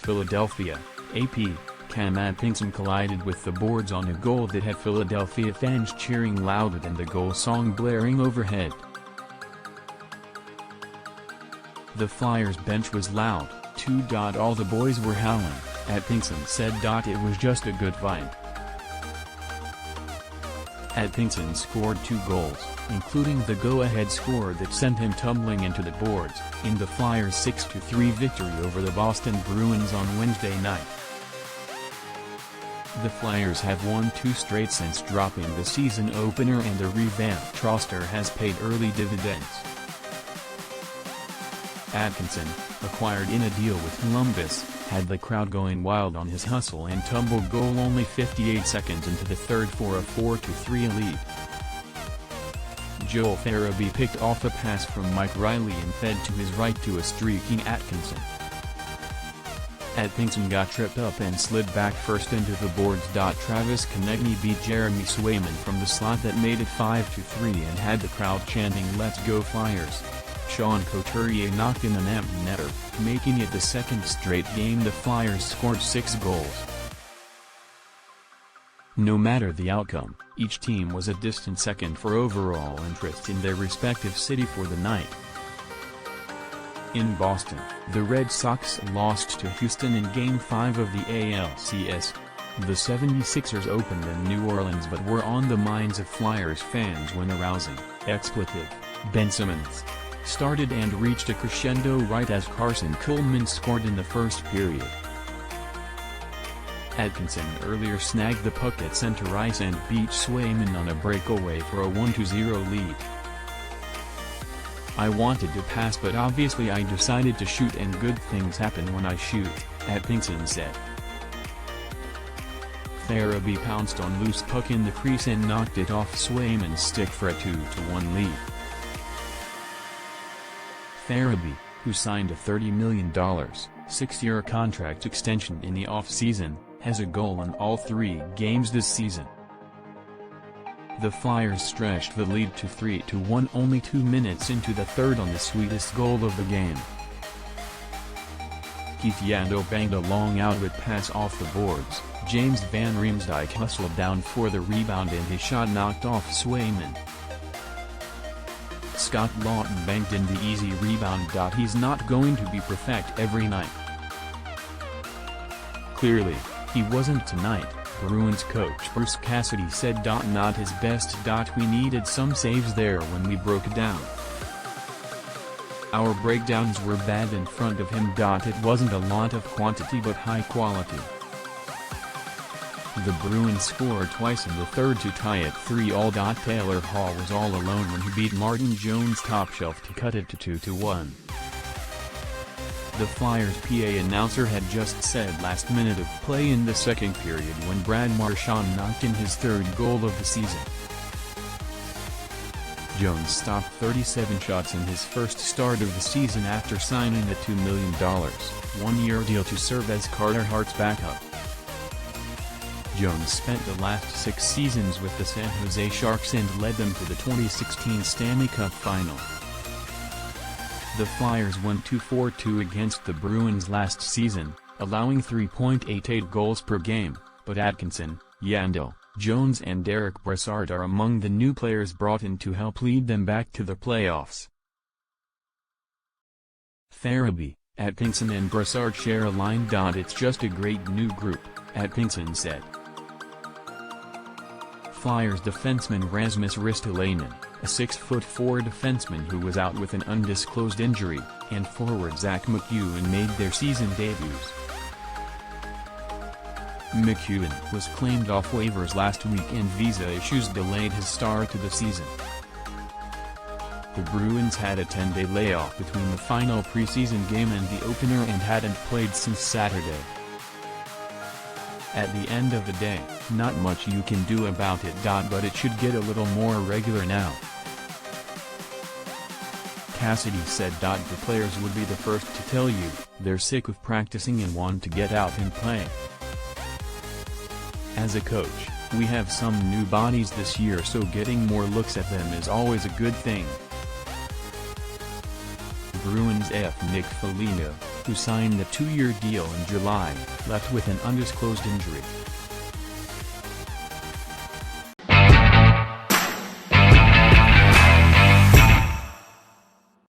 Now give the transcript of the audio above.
Philadelphia, AP. Cam Atkinson collided with the boards on a goal that had Philadelphia fans cheering louder than the goal song blaring overhead. The Flyers bench was loud, too. All the boys were howling, Atkinson said. It was just a good vibe. Atkinson scored 2 goals, including the go-ahead score that sent him tumbling into the boards, in the Flyers' 6-3 victory over the Boston Bruins on Wednesday night. The Flyers have won 2 straight since dropping the season opener, and the revamped roster has paid early dividends. Atkinson, acquired in a deal with Columbus, had the crowd going wild on his hustle and tumble goal only 58 seconds into the third for a 4-3 lead. Joel Farabee picked off a pass from Mike Riley and fed to his right to a streaking Atkinson. Atkinson got tripped up and slid back first into the boards. Travis Konechny beat Jeremy Swayman from the slot that made it 5-3 and had the crowd chanting "Let's go Flyers." Sean Couturier knocked in an empty netter, making it the second straight game the Flyers scored 6 goals. No matter the outcome, each team was a distant second for overall interest in their respective city for the night. In Boston, the Red Sox lost to Houston in Game 5 of the ALCS. The 76ers opened in New Orleans but were on the minds of Flyers fans when a rousing, expletive, Ben Simmons started and reached a crescendo right as Carson Coleman scored in the first period. Atkinson earlier snagged the puck at center ice and beat Swayman on a breakaway for a 1-0 lead. "I wanted to pass, but obviously I decided to shoot, and good things happen when I shoot," Atkinson said. Farabee pounced on loose puck in the crease and knocked it off Swayman's stick for a 2-1 lead. Farabee, who signed a $30 million, 6-year contract extension in the off-season, has a goal in all 3 games this season. The Flyers stretched the lead to 3-1 only 2 minutes into the third on the sweetest goal of the game. Keith Yandel banged a long outlet pass off the boards. James Van Riemsdyk hustled down for the rebound and his shot knocked off Swayman. Scott Lawton banked in the easy rebound. "He's not going to be perfect every night. Clearly, he wasn't tonight," Bruins coach Bruce Cassidy said. "Not his best. We needed some saves there when we broke down. Our breakdowns were bad in front of him. It wasn't a lot of quantity but high quality." The Bruins scored twice in the third to tie at 3-all. Taylor Hall was all alone when he beat Martin Jones top shelf to cut it to 2-1. The Flyers' PA announcer had just said last minute of play in the second period when Brad Marchand knocked in his 3rd goal of the season. Jones stopped 37 shots in his first start of the season after signing a $2 million, 1-year deal to serve as Carter Hart's backup. Jones spent the last 6 seasons with the San Jose Sharks and led them to the 2016 Stanley Cup Final. The Flyers won 2-4-2 against the Bruins last season, allowing 3.88 goals per game, but Atkinson, Yandel, Jones and Derek Brassard are among the new players brought in to help lead them back to the playoffs. Farabee, Atkinson and Brassard share a line. "It's just a great new group," Atkinson said. Flyers defenseman Rasmus Ristolainen, a 6'4" defenseman who was out with an undisclosed injury, and forward Zach McEwen made their season debuts. McEwen was claimed off waivers last week and visa issues delayed his start to the season. The Bruins had a 10-day layoff between the final preseason game and the opener and hadn't played since Saturday. At the end of the day, not much you can do about it. But it should get a little more regular now, Cassidy said. The players would be the first to tell you, they're sick of practicing and want to get out and play. As a coach, we have some new bodies this year, so getting more looks at them is always a good thing. Bruins Nick Foligno, who signed the 2-year deal in July, left with an undisclosed injury.